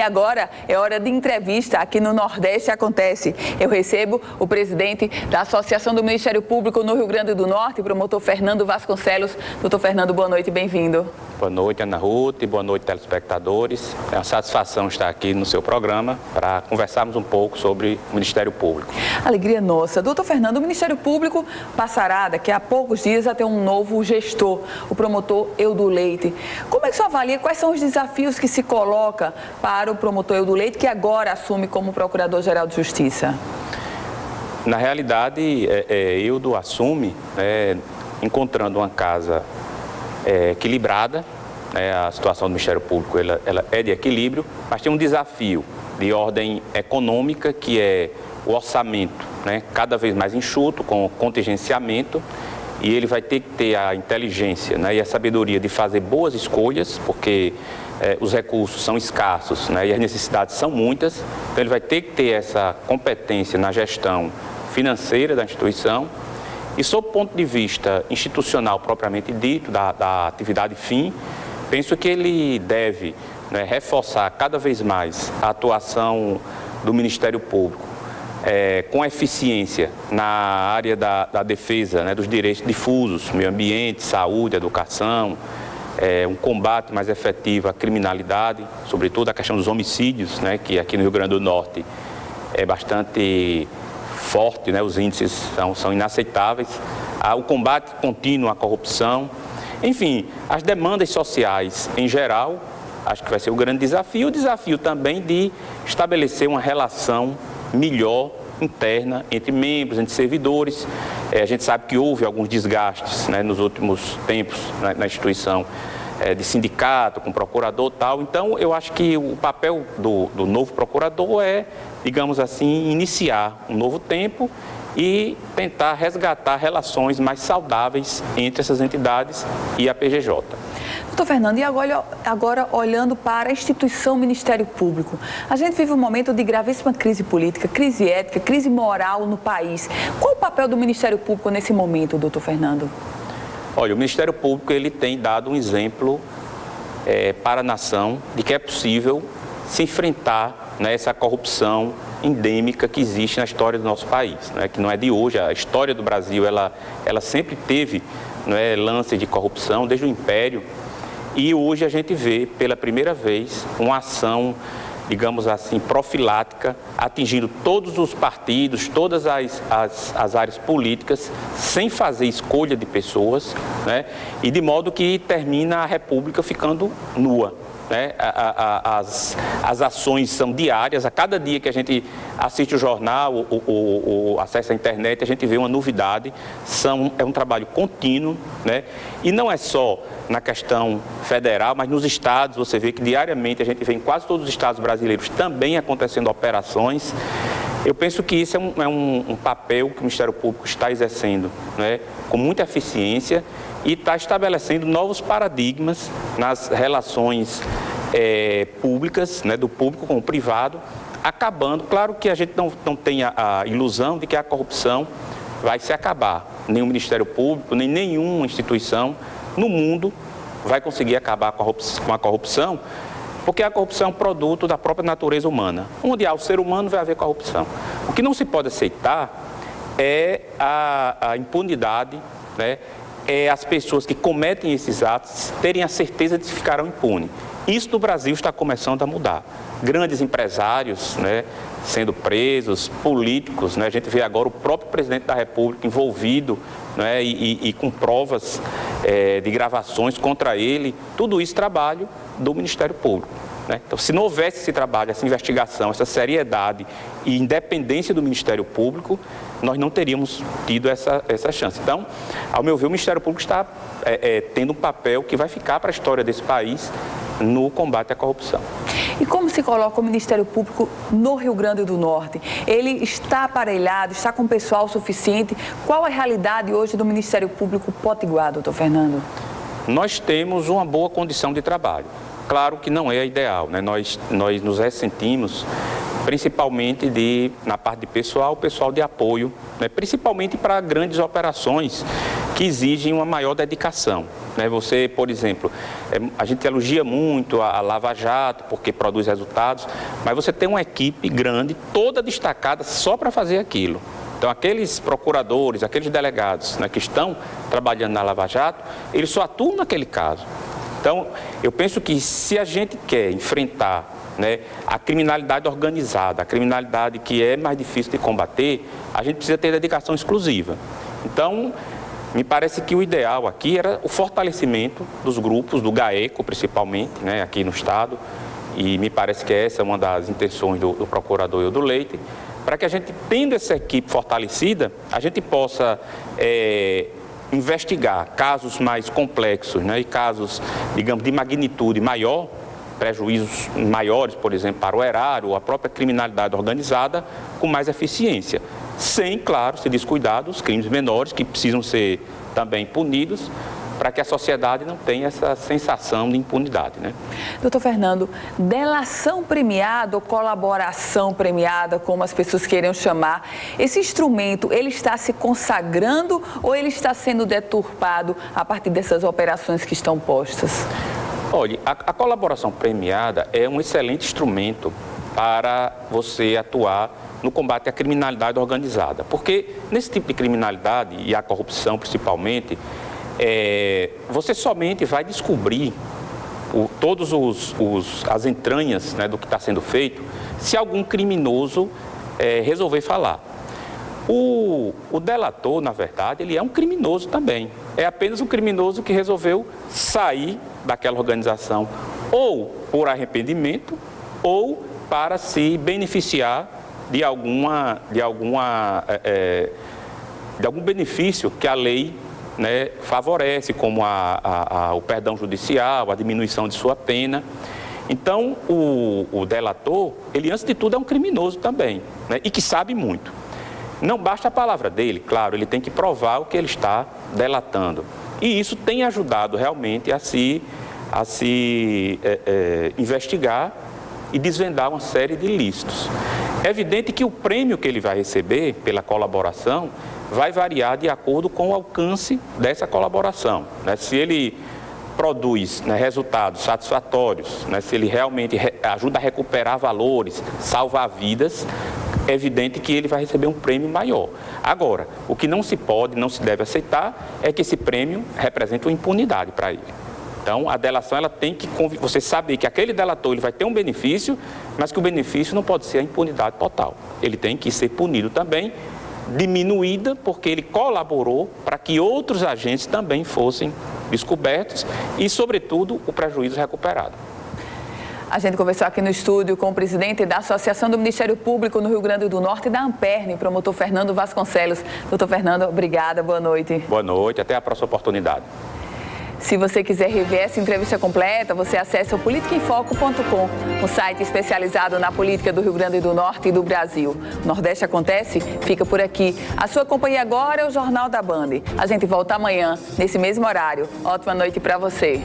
agora é hora de entrevista aqui no Nordeste Acontece. Eu recebo o presidente da Associação do Ministério Público no Rio Grande do Norte, promotor Fernando Vasconcelos. Doutor Fernando, boa noite, bem-vindo. Boa noite, Ana Ruth, boa noite, telespectadores. É uma satisfação estar aqui no seu programa para conversarmos um pouco sobre o Ministério Público. Alegria nossa. Doutor Fernando, o Ministério Público passará daqui a poucos dias a ter um novo gestor, o promotor Eudo Leite. Como é que o senhor avalia quais são os desafios que se coloca para o promotor Eudo Leite, que agora assume como Procurador-Geral de Justiça? Na realidade, Eudo assume encontrando uma casa equilibrada. A situação do Ministério Público ela é de equilíbrio, mas tem um desafio de ordem econômica, que é o orçamento, cada vez mais enxuto, com contingenciamento, e ele vai ter que ter a inteligência e a sabedoria de fazer boas escolhas, porque os recursos são escassos e as necessidades são muitas, então ele vai ter que ter essa competência na gestão financeira da instituição. E sob o ponto de vista institucional propriamente dito, da atividade fim, penso que ele deve reforçar cada vez mais a atuação do Ministério Público com eficiência na área da defesa dos direitos difusos, meio ambiente, saúde, educação, um combate mais efetivo à criminalidade, sobretudo a questão dos homicídios, que aqui no Rio Grande do Norte é bastante forte, os índices são inaceitáveis, o combate contínuo à corrupção, enfim, as demandas sociais em geral, acho que vai ser um grande desafio, o desafio também de estabelecer uma relação melhor interna entre membros, entre servidores. A gente sabe que houve alguns desgastes nos últimos tempos na instituição, de sindicato, com procurador e tal. Então, eu acho que o papel do novo procurador é, digamos assim, iniciar um novo tempo e tentar resgatar relações mais saudáveis entre essas entidades e a PGJ. Doutor Fernando, e agora olhando para a instituição Ministério Público, a gente vive um momento de gravíssima crise política, crise ética, crise moral no país. Qual o papel do Ministério Público nesse momento, doutor Fernando? Olha, o Ministério Público ele tem dado um exemplo para a nação de que é possível se enfrentar essa corrupção endêmica que existe na história do nosso país, que não é de hoje. A história do Brasil ela sempre teve lance de corrupção desde o Império, e hoje a gente vê pela primeira vez uma ação, digamos assim, profilática, atingindo todos os partidos, todas as áreas políticas, sem fazer escolha de pessoas, e de modo que termina a República ficando nua. As ações são diárias, a cada dia que a gente assiste o jornal ou acessa a internet, a gente vê uma novidade, é um trabalho contínuo, e não é só na questão federal, mas nos estados, você vê que diariamente a gente vê em quase todos os estados brasileiros também acontecendo operações. Eu penso que isso é um papel que o Ministério Público está exercendo com muita eficiência e está estabelecendo novos paradigmas nas relações públicas, do público com o privado, acabando. Claro que a gente não tem a ilusão de que a corrupção vai se acabar. Nem o Ministério Público, nem nenhuma instituição no mundo vai conseguir acabar com a corrupção, porque a corrupção é um produto da própria natureza humana. Onde há o ser humano, vai haver corrupção. O que não se pode aceitar é a impunidade, é as pessoas que cometem esses atos terem a certeza de que ficarão impunes. Isso no Brasil está começando a mudar. Grandes empresários sendo presos, políticos, a gente vê agora o próprio presidente da República envolvido e com provas de gravações contra ele. Tudo isso trabalho do Ministério Público. Então, se não houvesse esse trabalho, essa investigação, essa seriedade e independência do Ministério Público, nós não teríamos tido essa chance. Então, ao meu ver, o Ministério Público está tendo um papel que vai ficar para a história desse país no combate à corrupção. E como se coloca o Ministério Público no Rio Grande do Norte? Ele está aparelhado, está com pessoal suficiente? Qual a realidade hoje do Ministério Público potiguar, doutor Fernando? Nós temos uma boa condição de trabalho. Claro que não é a ideal, Nós nos ressentimos principalmente na parte de pessoal de apoio, principalmente para grandes operações que exigem uma maior dedicação. né? Você, por exemplo, a gente elogia muito a Lava Jato porque produz resultados, mas você tem uma equipe grande, toda destacada só para fazer aquilo. Então, aqueles procuradores, aqueles delegados, né, que estão trabalhando na Lava Jato, eles só atuam naquele caso. Então, eu penso que se a gente quer enfrentar, né, a criminalidade organizada, a criminalidade que é mais difícil de combater, a gente precisa ter dedicação exclusiva. Então, me parece que o ideal aqui era o fortalecimento dos grupos, do GAECO principalmente, né, aqui no Estado, e me parece que essa é uma das intenções do procurador Eudo Leite, para que a gente, tendo essa equipe fortalecida, a gente possa investigar casos mais complexos, né, e casos, digamos, de magnitude maior, prejuízos maiores, por exemplo, para o erário ou a própria criminalidade organizada, com mais eficiência. Sem, claro, se descuidar dos crimes menores, que precisam ser também punidos, para que a sociedade não tenha essa sensação de impunidade, né? Doutor Fernando, delação premiada ou colaboração premiada, como as pessoas queiram chamar, esse instrumento, ele está se consagrando ou ele está sendo deturpado a partir dessas operações que estão postas? Olha, a colaboração premiada é um excelente instrumento para você atuar no combate à criminalidade organizada, porque nesse tipo de criminalidade, e a corrupção principalmente, você somente vai descobrir todas as entranhas, né, do que está sendo feito se algum criminoso resolver falar. O delator, na verdade, ele é um criminoso também. É apenas um criminoso que resolveu sair daquela organização ou por arrependimento ou para se beneficiar de algum benefício que a lei, né, favorece, como o perdão judicial, a diminuição de sua pena. Então, o delator, ele antes de tudo é um criminoso também, né, e que sabe muito. Não basta a palavra dele, claro, ele tem que provar o que ele está delatando. E isso tem ajudado realmente a se investigar e desvendar uma série de ilícitos. É evidente que o prêmio que ele vai receber pela colaboração vai variar de acordo com o alcance dessa colaboração, né? Se ele produz, né, resultados satisfatórios, né, se ele realmente ajuda a recuperar valores, salvar vidas, é evidente que ele vai receber um prêmio maior. Agora, o que não se pode, não se deve aceitar é que esse prêmio represente uma impunidade para ele. Então, a delação, ela tem que você saber que aquele delator ele vai ter um benefício, mas que o benefício não pode ser a impunidade total. Ele tem que ser punido também, diminuída, porque ele colaborou para que outros agentes também fossem descobertos e, sobretudo, o prejuízo recuperado. A gente conversou aqui no estúdio com o presidente da Associação do Ministério Público no Rio Grande do Norte e da Amperne, promotor Fernando Vasconcelos. Doutor Fernando, obrigada, boa noite. Boa noite, até a próxima oportunidade. Se você quiser rever essa entrevista completa, você acessa o politicaemfoco.com, um site especializado na política do Rio Grande do Norte e do Brasil. O Nordeste Acontece fica por aqui. A sua companhia agora é o Jornal da Band. A gente volta amanhã, nesse mesmo horário. Ótima noite para você.